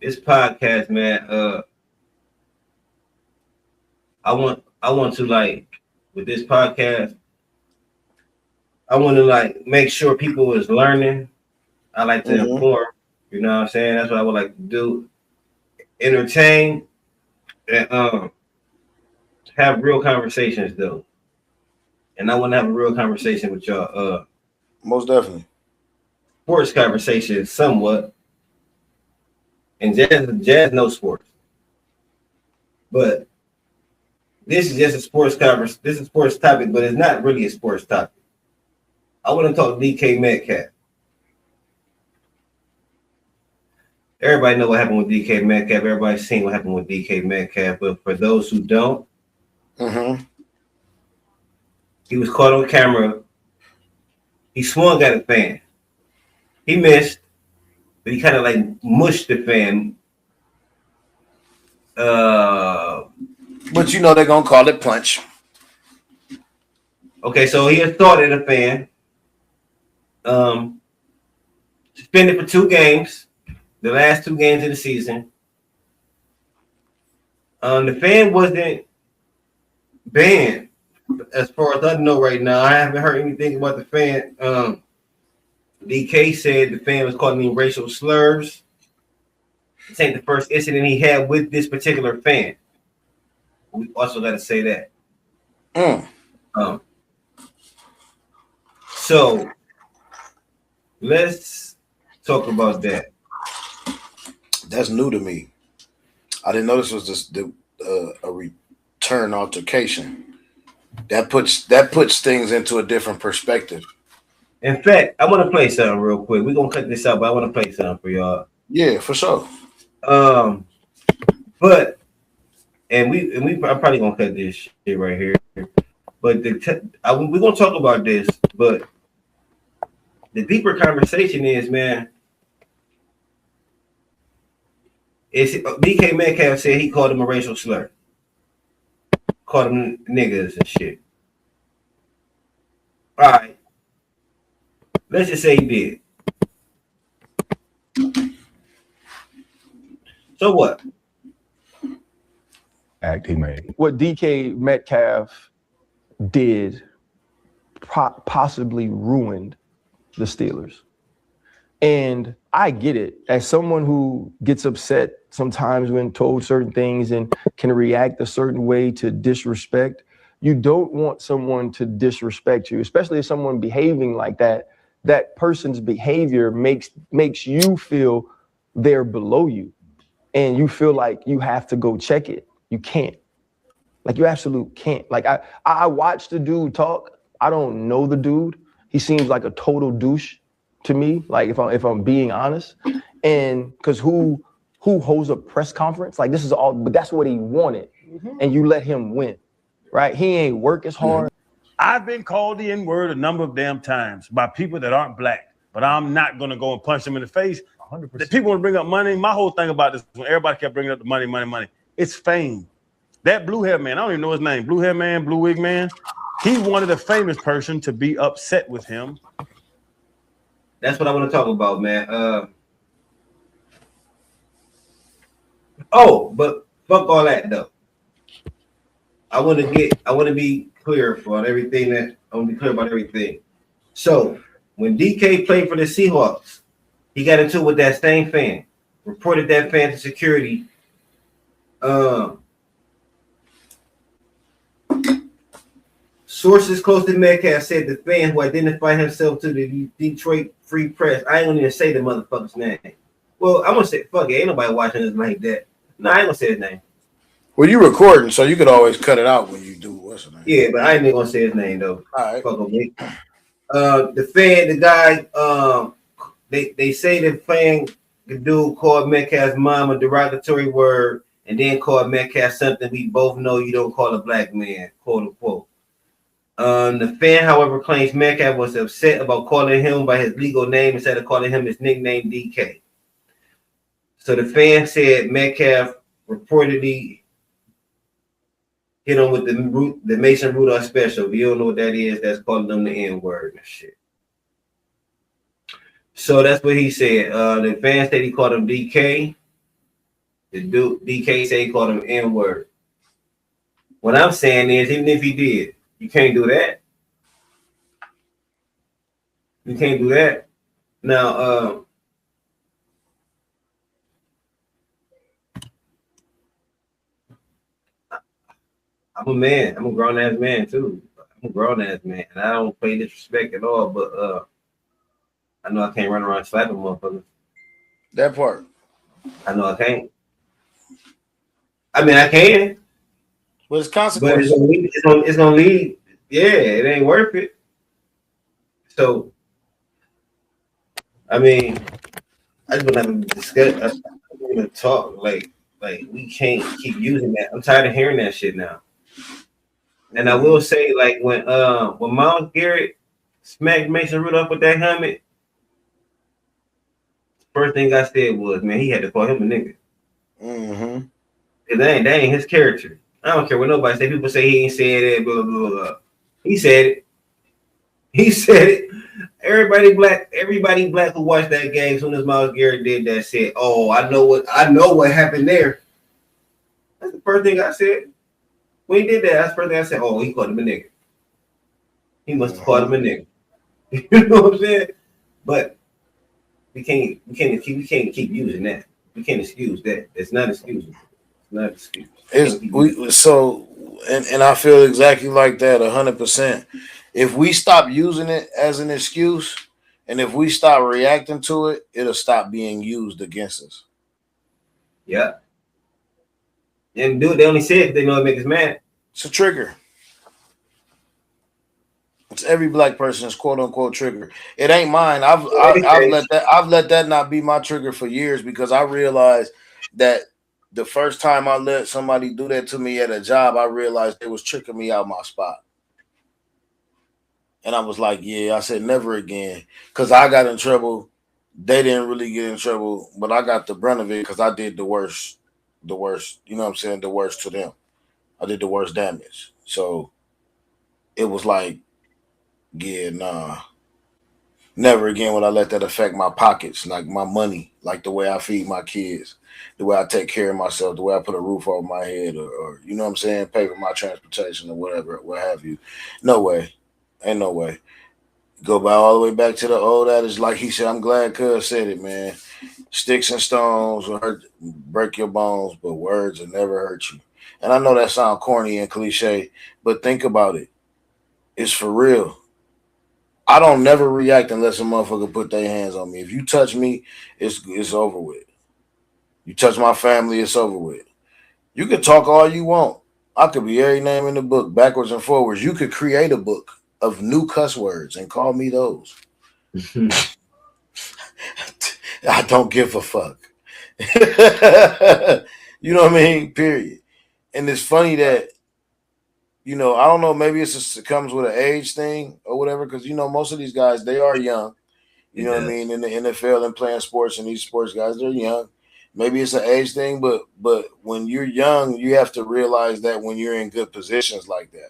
this podcast, man. I want to like with this podcast. I want to like make sure people is learning. I like to Mm-hmm. inform. You know what I'm saying? That's what I would like to do. Entertain and have real conversations though. And I want to have a real conversation with y'all. Most definitely. Sports conversation somewhat. And jazz no sports. But this is just a sports conversation. This is a sports topic, but it's not really a sports topic. I want to talk DK Metcalf. Everybody know what happened with DK Metcalf. Everybody's seen what happened with DK Metcalf. But for those who don't, Mm-hmm. he was caught on camera. He swung at a fan. He missed, but he kind of like mushed the fan. But you know they're gonna call it punch. Okay, so he assaulted a fan. Suspended for 2 games, the last 2 games of the season. The fan wasn't banned, as far as I know right now. I haven't heard anything about the fan. DK said the fan was calling him racial slurs. This ain't the first incident he had with this particular fan. We also got to say that. So let's talk about that. That's new to me. I didn't know this was just a return altercation. That puts things into a different perspective. In fact, I want to play something real quick. We're gonna cut this out, but I want to play something for y'all. Yeah, for sure. But I'm probably gonna cut this shit right here. But we're gonna talk about this. But the deeper conversation is, man, is DK Metcalf said he called him a racial slur, called him niggas and shit. All right, let's just say he did. So what? Act he made. What DK Metcalf did possibly ruined the Steelers. And I get it. As someone who gets upset sometimes when told certain things and can react a certain way to disrespect, you don't want someone to disrespect you, especially if someone behaving like that. That person's behavior makes you feel they're below you. And you feel like you have to go check it. You can't. Like, you absolutely can't. Like, I watched the dude talk. I don't know the dude. He seems like a total douche to me, like if I'm being honest. And because who holds a press conference? Like, this is all, but that's what he wanted. And you let him win, right? He ain't work as hard. I've been called the N-word a number of damn times by people that aren't black, but I'm not going to go and punch them in the face. 100%. The people want to bring up money. My whole thing about this, when everybody kept bringing up the money, it's fame. That blue hair man, I don't even know his name, blue hair man, blue wig man, he wanted a famous person to be upset with him. That's what I want to talk about, man. But fuck all that though. I want to be clear about everything. So when DK played for the Seahawks, he got into it with that same fan, reported that fan to security. Sources close to Metcalf said the fan who identified himself to the Detroit Free Press. I ain't gonna even say the motherfucker's name. Well, I'm gonna say fuck it. Ain't nobody watching this like that. No, I ain't gonna say his name. Well, you recording, so you could always cut it out when you do. What's the name? Yeah, but I ain't even gonna say his name though. All right. Fuck me. The guy. They say the dude called Metcalf's mom a derogatory word, and then called Metcalf something we both know you don't call a black man, quote unquote. The fan, however, claims Metcalf was upset about calling him by his legal name instead of calling him his nickname DK. So the fan said Metcalf reportedly hit him with the Mason Rudolph special. If you don't know what that is, that's calling them the N-word and shit. So that's what he said. The fan said he called him DK. The dude DK say he called him N-word. What I'm saying is, even if he did, you can't do that. You can't do that. Now, I'm a man. I'm a grown ass man too. I'm a grown ass man, and I don't play disrespect at all. But I know I can't run around slapping motherfuckers. That part. I know I can't. I mean, I can, But it's but consequences. it's gonna lead. Yeah, it ain't worth it. So, I mean, I just want to discuss. I want to talk. Like we can't keep using that. I'm tired of hearing that shit now. And I will say, like when Miles Garrett smacked Mason Rudolph with that helmet, first thing I said was, man, he had to call him a nigga. Mm-hmm. Cause that ain't his character. I don't care what nobody say. People say he ain't said it, blah, blah, blah. He said it. He said it. Everybody black who watched that game as soon as Miles Garrett did that said, oh, I know what happened there. That's the first thing I said. When he did that, that's the first thing I said, oh, he called him a nigga. He must have called him a nigga. You know what I'm saying? But we can't keep using that. We can't excuse that. It's not excusable. It's not excusable. And I feel exactly like that 100%. If we stop using it as an excuse, and if we stop reacting to it, it'll stop being used against us. Yeah. And dude, they only say it, they know it makes us mad. It's a trigger. It's every black person's quote unquote trigger. It ain't mine. I've let that not be my trigger for years, because I realized that the first time I let somebody do that to me at a job, I realized they was tricking me out my spot. And I was like, yeah, I said never again. Because I got in trouble. They didn't really get in trouble, but I got the brunt of it because I did the worst, you know what I'm saying? The worst to them. I did the worst damage. So it was like, yeah, nah. Never again would I let that affect my pockets, like my money, like the way I feed my kids, the way I take care of myself, the way I put a roof over my head, or you know what I'm saying, pay for my transportation or whatever, what have you. No way. Ain't no way. Go by all the way back to the old adage, like he said. I'm glad Cuz said it, man. Sticks and stones will hurt, break your bones, but words will never hurt you. And I know that sounds corny and cliche, but think about it. It's for real. I don't never react unless a motherfucker put their hands on me. If you touch me, it's over with. You touch my family, it's over with. You can talk all you want. I could be every name in the book, backwards and forwards. You could create a book of new cuss words and call me those. I don't give a fuck. You know what I mean? Period. And it's funny that, I don't know, maybe it comes with an age thing or whatever, because, most of these guys, they are young. You know what I mean? In the NFL and playing sports, and these sports guys, they're young. Maybe it's an age thing, but when you're young, you have to realize that when you're in good positions like that,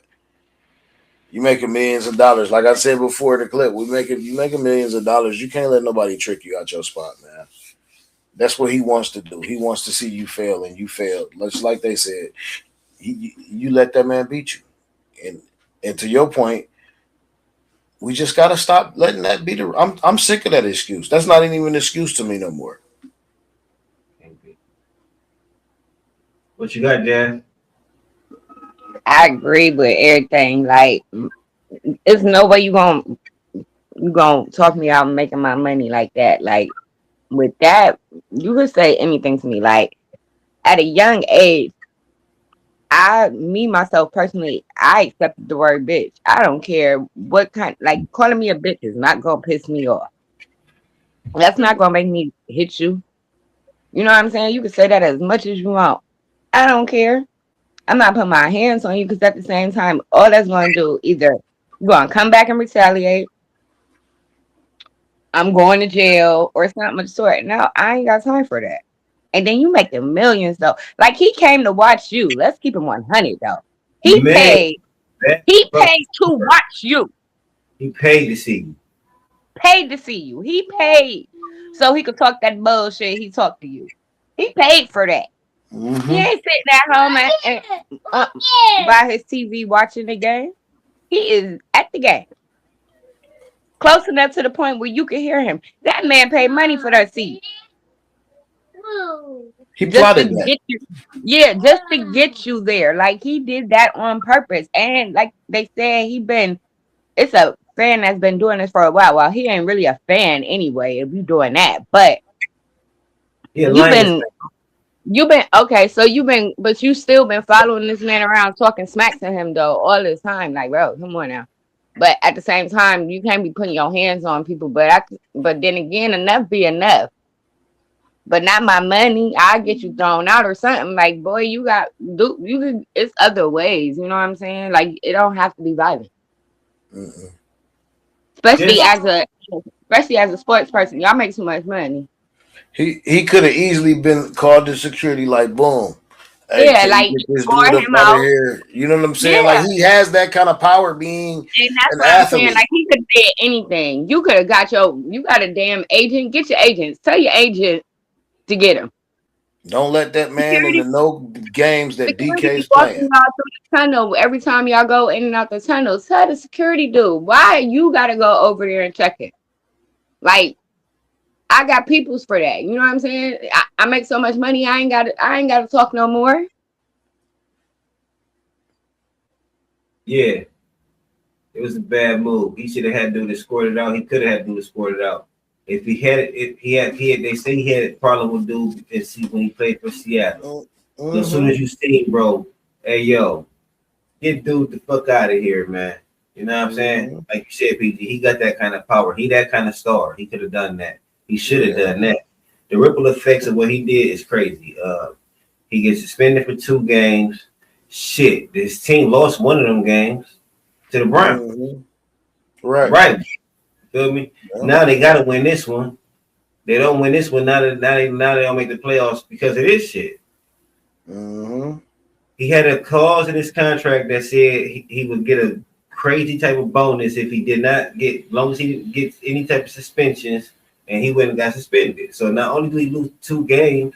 you making millions of dollars. Like I said before in the clip, you making millions of dollars. You can't let nobody trick you out your spot, man. That's what he wants to do. He wants to see you fail, and you failed. Just like they said, you let that man beat you. And to your point, we just gotta stop letting that be I'm sick of that excuse. That's not even an excuse to me no more. What you got, Jan? I agree with everything. Like, it's no way you gonna talk me out making my money like that. Like, with that, you could say anything to me. Like, at a young age, myself personally, I accepted the word bitch. I don't care what kind. Like, calling me a bitch is not gonna piss me off. That's not gonna make me hit you. You know what I'm saying? You can say that as much as you want. I don't care. I'm not putting my hands on you, because at the same time, all that's going to do, either you're going to come back and retaliate, I'm going to jail, or something of the sort. No, I ain't got time for that. And then you make the millions, though. Like, he came to watch you. Let's keep him 100, though. He paid to watch you. He paid to see you. Paid to see you. He paid so he could talk that bullshit he talked to you. He paid for that. He ain't sitting at home by his TV watching the game. He is at the game, close enough to the point where you can hear him. That man paid money for that seat. He Just plotted to that. get you, yeah, just to get you there. Like he did that on purpose. And like they said, it's a fan that's been doing this for a while. Well, he ain't really a fan anyway, if you doing that. But Yeah, you've been okay, so but you still been following this man around talking smack to him though all this time. Like, bro, come on now. But at the same time, you can't be putting your hands on people. But then again, enough be enough. But not my money. I'll get you thrown out or something. Like, boy, it's other ways. You know what I'm saying? Like, it don't have to be violent. Mm-mm. Especially as a sports person. Y'all make too much money. He could have easily been called to security, like boom. Hey, Yeah, can like you get this score dude up him out of out. here? You know what I'm saying? Yeah. Like he has that kind of power being And that's an what I'm saying. athlete. Like he could have said anything. You could have you got a damn agent. Get your agents. Tell your agent to get him. Don't let that man in the no games that Security be DK's walking playing. y'all through the tunnel every time y'all go in and out the tunnel. Tell the security dude why you gotta go over there and check it. Like I got peoples for that. You know what I'm saying? I make so much money. I ain't gotta talk no more. Yeah, it was a bad move. He should have had dude escort it out. He could have had dude escort it out. If he had it, they say he had a problem with dude when he played for Seattle. Mm-hmm. So as soon as you see him, bro, hey yo, get dude the fuck out of here, man. You know what I'm saying? Like you said, PG, he got that kind of power. He that kind of star. He could have done that. He should have done that. The ripple effects of what he did is crazy. He gets suspended for 2 games. Shit, this team lost one of them games to the Browns. Mm-hmm. Right. Feel me? Yeah. Now they gotta win this one. They don't win this one. Now they don't make the playoffs because of this shit. Mm-hmm. He had a clause in his contract that said he would get a crazy type of bonus if he did not get, as long as he gets any type of suspensions, and he went and got suspended. So not only did he lose 2 games,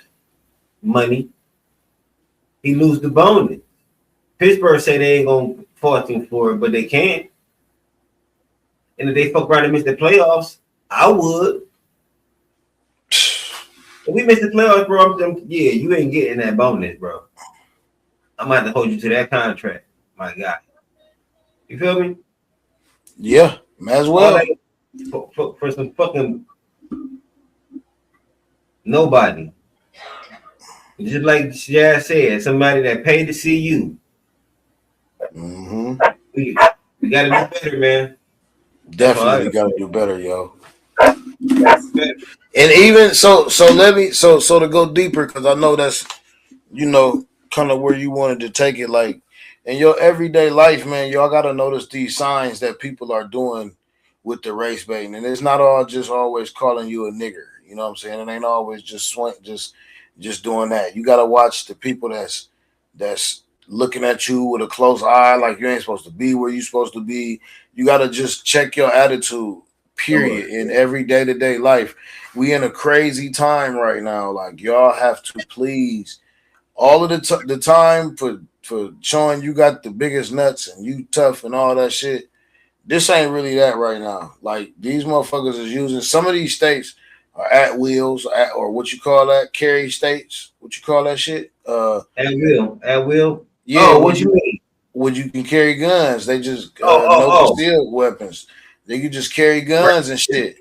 money, he lose the bonus. Pittsburgh say they ain't gonna fault him for it, but they can't. And if they fuck around and miss the playoffs, I would. If we miss the playoffs, bro, yeah, you ain't getting that bonus, bro. I'm gonna have to hold you to that contract, my guy. You feel me? Yeah, might as well. For some fucking nobody. Just like Jazz said, somebody that paid to see you. Mm-hmm. We gotta do better, man. Definitely gotta do better, yo. And even so let me so to go deeper, because I know that's, you know, kind of where you wanted to take it. Like in your everyday life, man, y'all gotta notice these signs that people are doing with the race baiting, and it's not all just always calling you a nigger. You know what I'm saying? It ain't always just doing that. You gotta watch the people that's looking at you with a close eye, like you ain't supposed to be where you supposed to be. You gotta just check your attitude. Period. In every day-to-day life, we in a crazy time right now. Like y'all have to please all of the time for showing you got the biggest nuts and you tough and all that shit. This ain't really that right now. Like these motherfuckers is using some of these states are at wheels or what you call that, carry states. What you call that shit? At will. Yeah. Oh, what you mean? When you can carry guns, they just no concealed weapons. They can just carry guns and shit.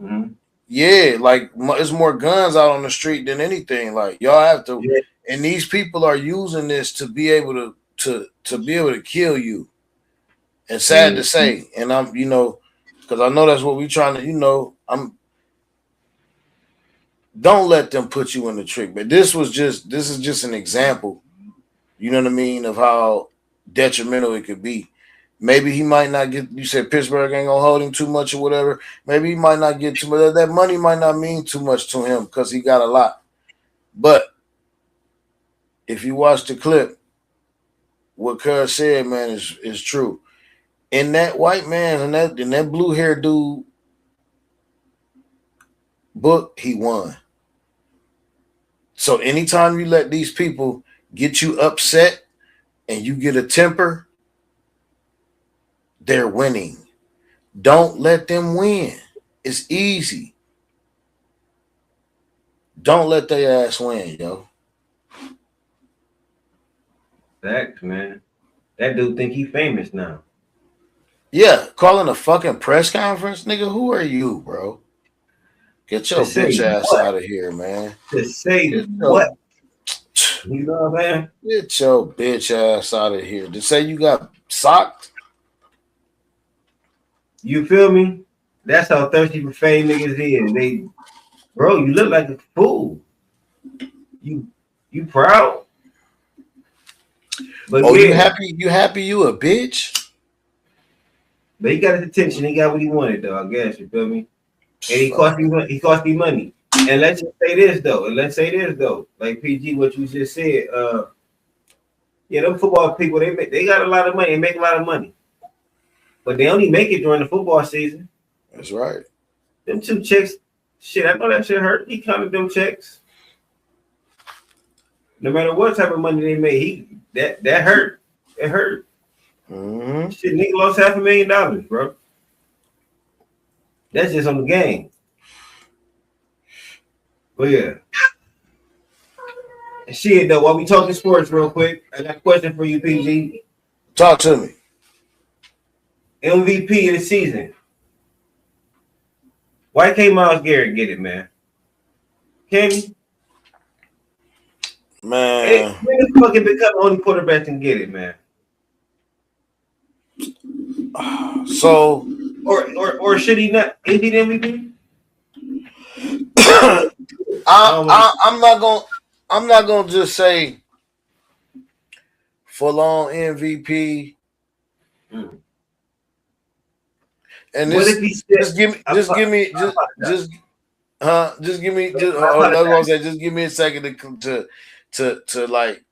Mm-hmm. Yeah, like there's more guns out on the street than anything. Like y'all have to, and these people are using this to be able to be able to kill you. And sad to say, and I'm, you know, because I know that's what we trying to, you know, don't let them put you in the trick. But this is just an example, you know what I mean, of how detrimental it could be. Maybe he might not get, you said Pittsburgh ain't gonna hold him too much or whatever. Maybe he might not get too much. That money might not mean too much to him because he got a lot. But if you watch the clip, what Cuz said, man, is true. In that white man and that blue hair dude book, he won. So anytime you let these people get you upset and you get a temper, they're winning. Don't let them win. It's easy. Don't let their ass win, yo. Facts, man. That dude think he famous now. Yeah, calling a fucking press conference, nigga. Who are you, bro? Get your To say bitch ass what? out of here, man. To say Get what? your, You know what I'm saying? get your bitch ass out of here. To say you got socked? You feel me? That's how thirsty for fame niggas is. They, bro, you look like a fool. You proud? But Oh, you yeah, happy? You happy? You a bitch? but he got his attention. He got what he wanted, though. I guess you feel me. And he cost me. He cost me money. And let's just say this though. Like PG, what you just said. Yeah, them football people, they got a lot of money. They make a lot of money, but they only make it during the football season. That's right. Them 2 checks, shit. I know that shit hurt. He counted them checks. No matter what type of money they made, that hurt. It hurt. Mm-hmm. Shit, nigga lost $500,000, bro. That's just on the game. But yeah. Shit though, while we talking sports real quick, I got a question for you, PG. Talk to me. MVP of the season. Why can't Myles Garrett get it, man? Can he? Man. When the fucking become the only quarterback can get it, man? So Or should he not? Is he the MVP? I'm not gonna just say full on MVP. And What this, if he said, just give me just give me a second to like.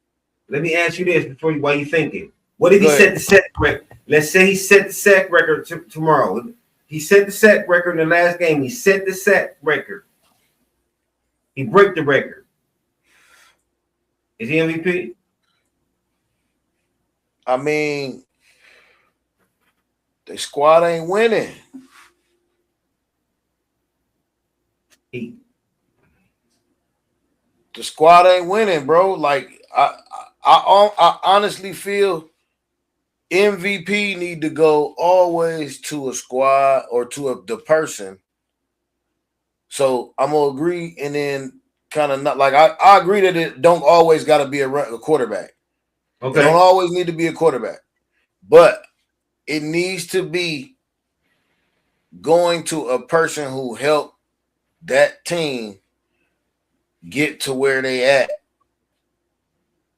Let me ask you this before you, while you thinking. What if he Go set ahead. the sack record? Let's say he set the sack record tomorrow. He set the sack record in the last game. He set the sack record. He break the record. Is he MVP? I mean, the squad ain't winning. The squad ain't winning, bro. Like I honestly feel MVP need to go always to a squad or to the person. So I'm gonna agree, and then kind of not like I agree that it don't always got to be a quarterback. Okay. It don't always need to be a quarterback, but it needs to be going to a person who helped that team get to where they at.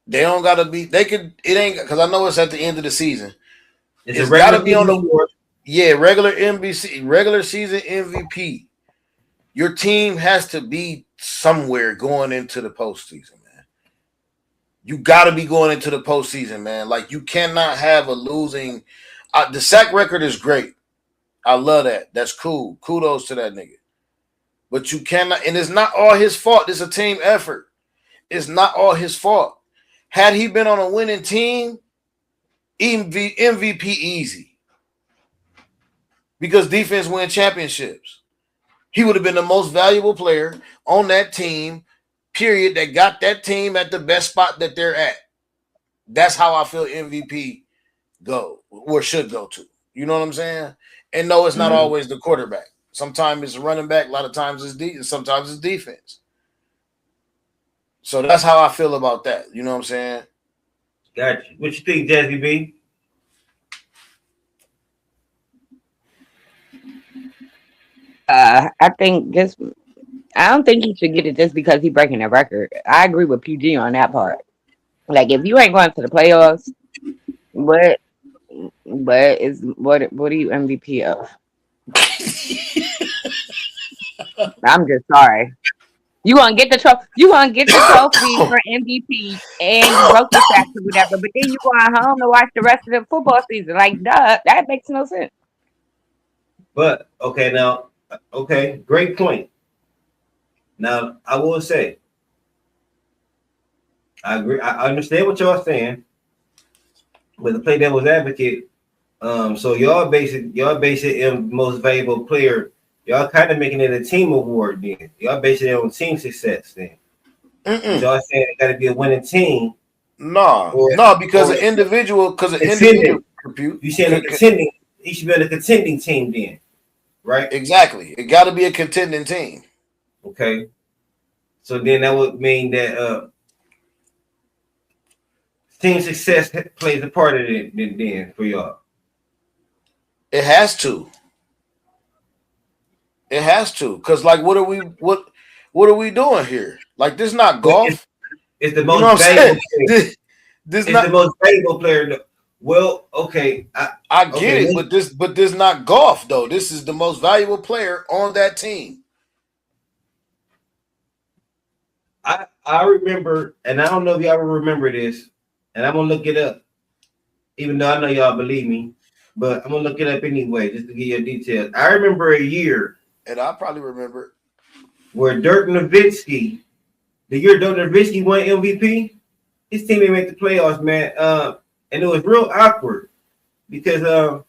They don't gotta be. They could. It ain't because I know it's at the end of the season. It's got to be on the regular NBC regular season MVP. Your team has to be somewhere going into the postseason, man. You got to be going into the postseason, man. Like you cannot have a losing. The sack record is great. I love that. That's cool. Kudos to that nigga. But you cannot, and it's not all his fault. It's a team effort. It's not all his fault. Had he been on a winning team, MVP easy. Because defense win championships. He would have been the most valuable player on that team, period, that got that team at the best spot that they're at. That's how I feel MVP go or should go to. You know what I'm saying? And no, it's not always the quarterback. Sometimes it's running back. A lot of times it's sometimes it's defense. So that's how I feel about that. You know what I'm saying? Got you. What you think, Jazzy B? I think just I don't think he should get it just because he's breaking a record. I agree with PG on that part. Like if you ain't going to the playoffs, what are you MVP of? I'm just sorry. You gonna get the trophy. You gonna get the trophy for MVP, and you broke the stats or whatever. But then you going home to watch the rest of the football season. Like, duh, that makes no sense. But okay, great point. Now I will say, I agree. I understand what y'all saying, but to play devil's advocate, so y'all base it in most valuable player. Y'all kind of making it a team award then. Y'all basing it on team success then. But y'all saying it got to be a winning team or No, because or an individual, contending. compute. You saying a contending? He should be on a contending team then, right? Exactly. It got to be a contending team. Okay. So then that would mean that team success plays a part of it then for y'all. It has to. It has to. Cause like, what are we doing here? Like, this is not But golf. it's the You know most what I'm valuable saying? player. This It's not. the most valuable player. Well, okay. I get Okay, it, but this not golf though. This is the most valuable player on that team. I remember, and I don't know if y'all remember this, and I'm gonna look it up, even though I know y'all believe me, but I'm gonna look it up anyway, just to give you details. I remember a year And I probably remember. where Dirk Nowitzki, the year Dirk Nowitzki won MVP, his team didn't make the playoffs, man. And it was real awkward because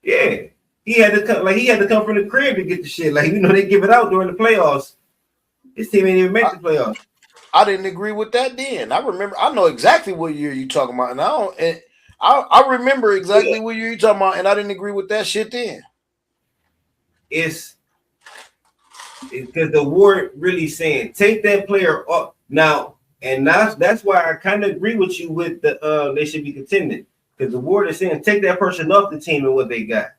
yeah, he had to come from the crib to get the shit. Like, they give it out during the playoffs. His team didn't even make the playoffs. I didn't agree with that then. I remember. I know exactly what year you talking about, and I remember exactly what year you talking about, and I didn't agree with that shit then. It's because the award really saying take that player off now, and that's why I kind of agree with you with the they should be contending, because the award is saying take that person off the team and what they got.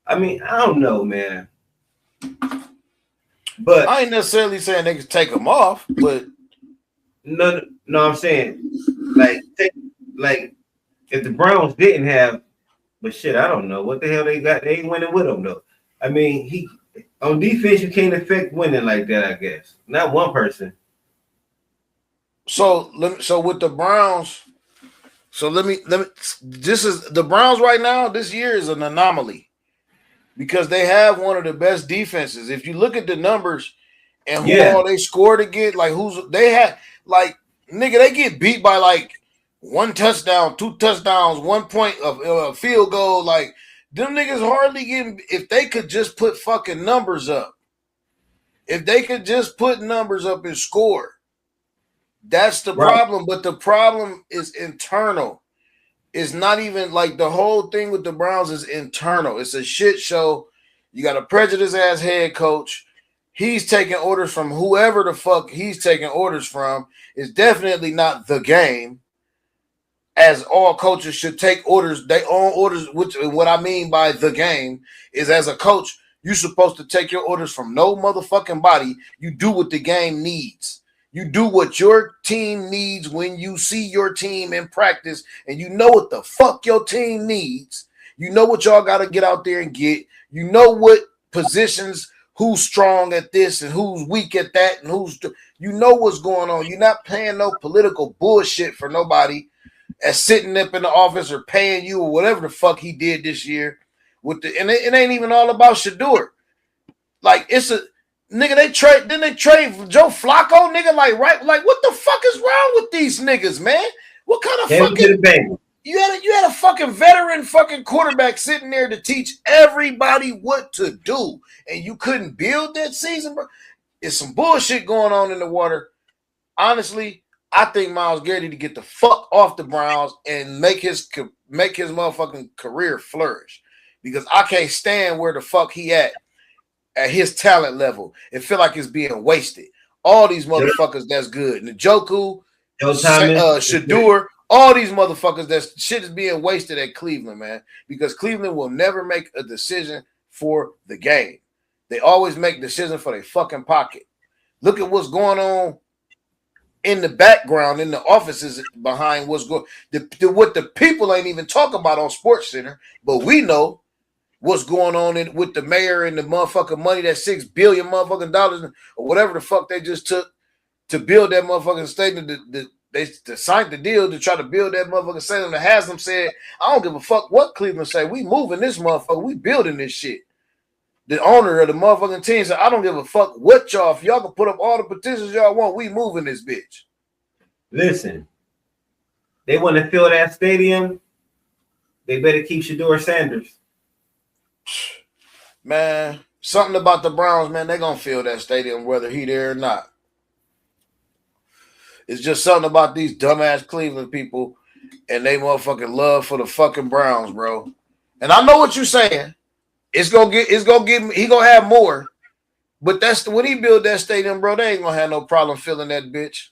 I mean, I don't know, man, but I ain't necessarily saying they can take them off, but no, I'm saying like if the Browns didn't have, but shit, I don't know what the hell they got. They ain't winning with them though. I mean, he on defense you can't affect winning like that. I guess not one person. so with the Browns. So let me. This is the Browns right now. This year is an anomaly because they have one of the best defenses. If you look at the numbers and who all they scored against, like they had, like, nigga, they get beat by like 1 touchdown, 2 touchdowns, 1 point of a field goal. Like, them niggas hardly getting. If they could just put fucking numbers up, if they could just put numbers up and score. That's the problem, but the problem is internal. It's not even like the whole thing with the Browns is internal. It's a shit show. You got a prejudiced ass head coach. He's taking orders from whoever the fuck he's taking orders from. It's definitely not the game, as all coaches should take orders. They own orders, which what I mean by the game is, as a coach, you're supposed to take your orders from no motherfucking body. You do what the game needs. You do what your team needs when you see your team in practice and you know what the fuck your team needs. You know what y'all got to get out there and get. You know what positions, who's strong at this and who's weak at that, and you know what's going on. You're not paying no political bullshit for nobody as sitting up in the office or paying you or whatever the fuck he did this year. And it ain't even all about Shedeur. Like, it's a nigga, they trade Joe Flacco, nigga, like, right? Like, what the fuck is wrong with these niggas, man? What kind of fucking you had a fucking veteran fucking quarterback sitting there to teach everybody what to do, and you couldn't build that season, bro? It's some bullshit going on in the water. Honestly, I think Myles Garrett to get the fuck off the Browns and make his motherfucking career flourish, because I can't stand where the fuck he at his talent level and feel like it's being wasted. All these motherfuckers that's good. Njoku, Shedeur, all these motherfuckers, that shit is being wasted at Cleveland, man, because Cleveland will never make a decision for the game. They always make decisions for their fucking pocket. Look at what's going on in the background, in the offices behind what's going what the people ain't even talk about on Sports Center, but we know what's going on with the mayor and the motherfucking money, that $6 billion motherfucking dollars or whatever the fuck they just took to build that motherfucking stadium. They signed the deal to try to build that motherfucking stadium. The Haslam said, I don't give a fuck what Cleveland say. We moving this motherfucker. We building this shit. The owner of the motherfucking team said, I don't give a fuck what y'all. If y'all can put up all the petitions y'all want, we moving this bitch. Listen, they want to fill that stadium. They better keep Shedeur Sanders. Man, something about the Browns, man, they gonna fill that stadium whether he there or not. It's just something about these dumbass Cleveland people and they motherfucking love for the fucking Browns, bro. And I know what you're saying. He gonna have more. But when he build that stadium, bro, they ain't gonna have no problem filling that bitch.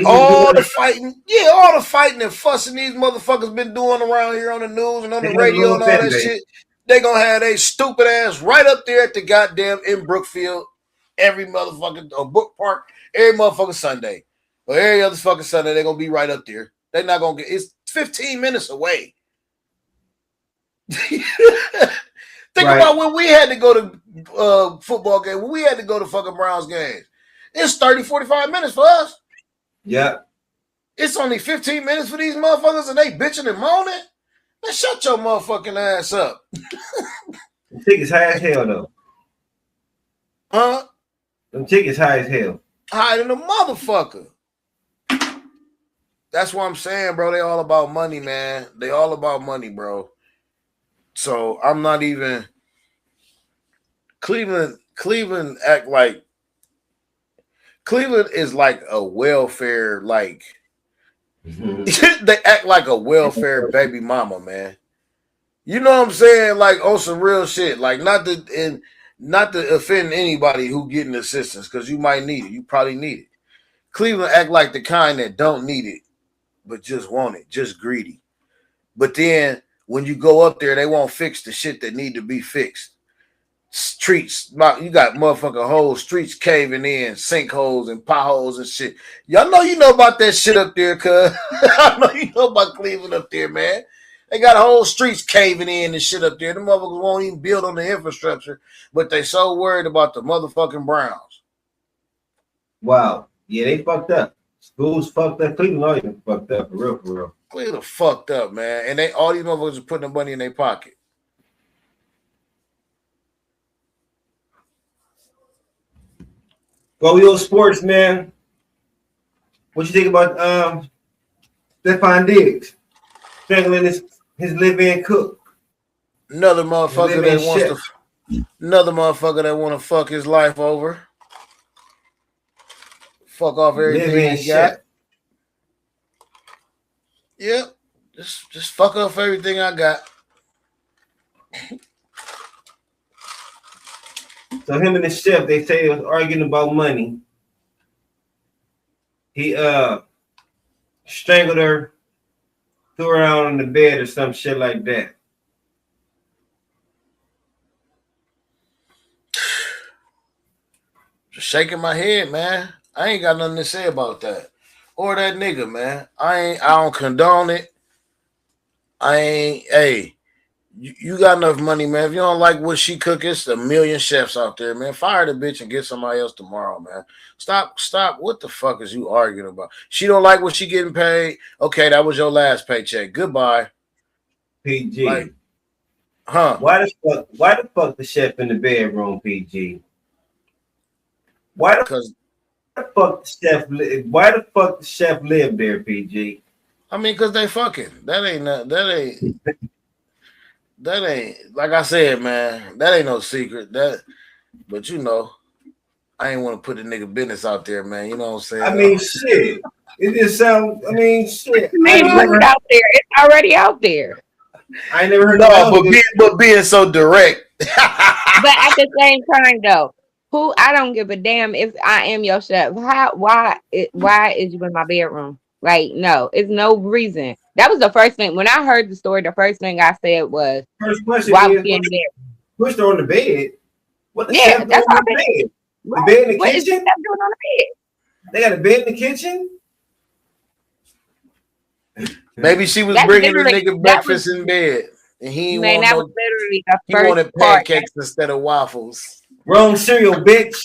All the fighting and fussing these motherfuckers been doing around here on the news and on the radio and all that shit, they gonna have they stupid ass right up there at the goddamn in Brookfield every motherfucking Brook Park every motherfucking Sunday. Or every other fucking Sunday, they're gonna be right up there. They're not gonna it's 15 minutes away. Think about when we had to go to football game, when we had to go to fucking Browns games. It's 30, 45 minutes for us. Yeah. It's only 15 minutes for these motherfuckers and they bitching and moaning. Man, shut your motherfucking ass up. Them tickets high as hell, though. Huh? Them tickets high as hell. Higher than a motherfucker. That's what I'm saying, bro. They all about money, man. They all about money, bro. So I'm not even Cleveland act like Cleveland is like a welfare, like they act like a welfare baby mama, man. You know what I'm saying? Like on some real shit. Like not to offend anybody who getting assistance, because you might need it. You probably need it. Cleveland act like the kind that don't need it, but just want it, just greedy. But then when you go up there, they won't fix the shit that need to be fixed. Streets, you got motherfucking whole streets caving in, sinkholes and potholes and shit. Y'all know you know about that shit up there, cuz. I know you know about Cleveland up there, man. They got whole streets caving in and shit up there. The motherfuckers won't even build on the infrastructure, but they so worried about the motherfucking Browns. Wow. Yeah, they fucked up. Schools fucked up. Cleveland all even fucked up, for real, for real. Cleveland fucked up, man. And all these motherfuckers are putting the money in their pocket. Go your sports, man. What you think about Stephon Diggs strangling his live-in cook? Another motherfucker that want to fuck his life over. Fuck off everything he got. Yep. Just fuck off everything I got. So him and the chef, they say, was arguing about money. He strangled her, threw her out on the bed or some shit like that. Just shaking my head, man. I ain't got nothing to say about that. Or that nigga, man. I don't condone it. Hey, you got enough money, man. If you don't like what she cook, it's a million chefs out there, man. Fire the bitch and get somebody else tomorrow, man. Stop. What the fuck is you arguing about? She don't like what she getting paid. Okay, that was your last paycheck. Goodbye. PG. Like, huh? Why the fuck the chef in the bedroom, PG? Why the fuck the chef live there, PG? I mean, because they fucking. That ain't like I said, man. That ain't no secret. But you know, I ain't want to put the nigga business out there, man. You know what I'm saying? I mean, shit. It just sounds. I mean, shit. Man, put it out there. It's already out there. I ain't never heard. But being so direct. But at the same time, though, I don't give a damn if I am your chef. Why is you in my bedroom? Like, no, it's no reason. That was the first thing. When I heard the story, the first thing I said was, first question, why was he in the bed? Pushed her on the bed. What the Yeah, that's on the bed? The bed in the what kitchen? is the chef doing on the bed? They got a bed in the kitchen? Maybe she was That's bringing the literally- nigga breakfast in bed. And he Man, that was literally the he wanted first part. pancakes instead of waffles. Wrong cereal, bitch.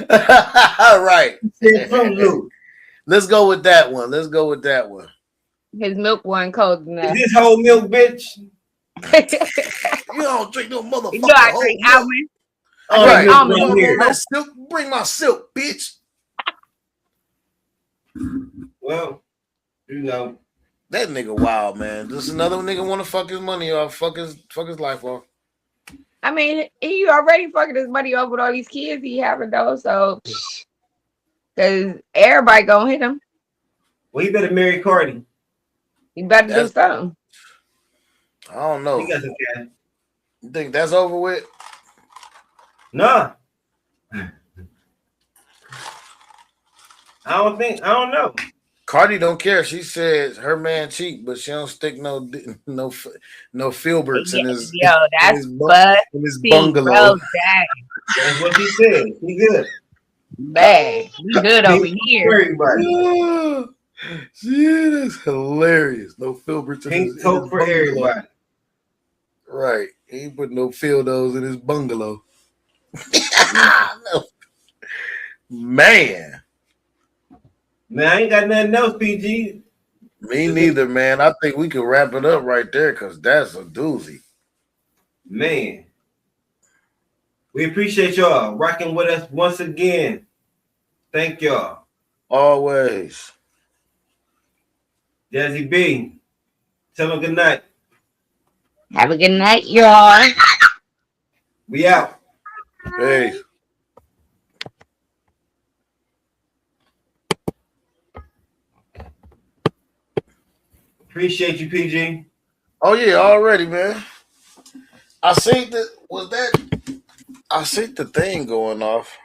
Right. Fruit Loop. Let's go with that one. His milk wasn't cold enough. Is this whole milk, bitch? You don't drink no motherfucker. You know I whole drink milk. almond. Oh, I Right. drink yeah, almond. right I'm here. on that silk. Bring my silk, bitch. Well, you know, That nigga wild, man. Just another nigga want to fuck his money off, fuck his life off. I mean, he already fucking his money over with all these kids he having though, so because everybody gonna hit him. well, he better marry Cardi. He better do That's- something. I don't know. He got some cash. You think that's over with? Nah. I don't know. Cardi don't care. She says her man cheat, but she don't stick no filberts in his Yo, that's in his busty, bungalow. bro. Dang, That's what she said. He good. man, we good over here. For everybody. Yeah, that's hilarious. No filberts in Pink his coat for bungalow. everybody. Right. He ain't put no dildos in his bungalow. No. Man. Man, I ain't got nothing else, PG. Me neither, man. I think we could wrap it up right there because that's a doozy. Man. We appreciate y'all rocking with us once again. Thank y'all. Always. Jazzy B. Tell them good night. Have a good night, y'all. We out. Hey. Appreciate you, PG. Oh yeah, already, man. I seen the thing going off.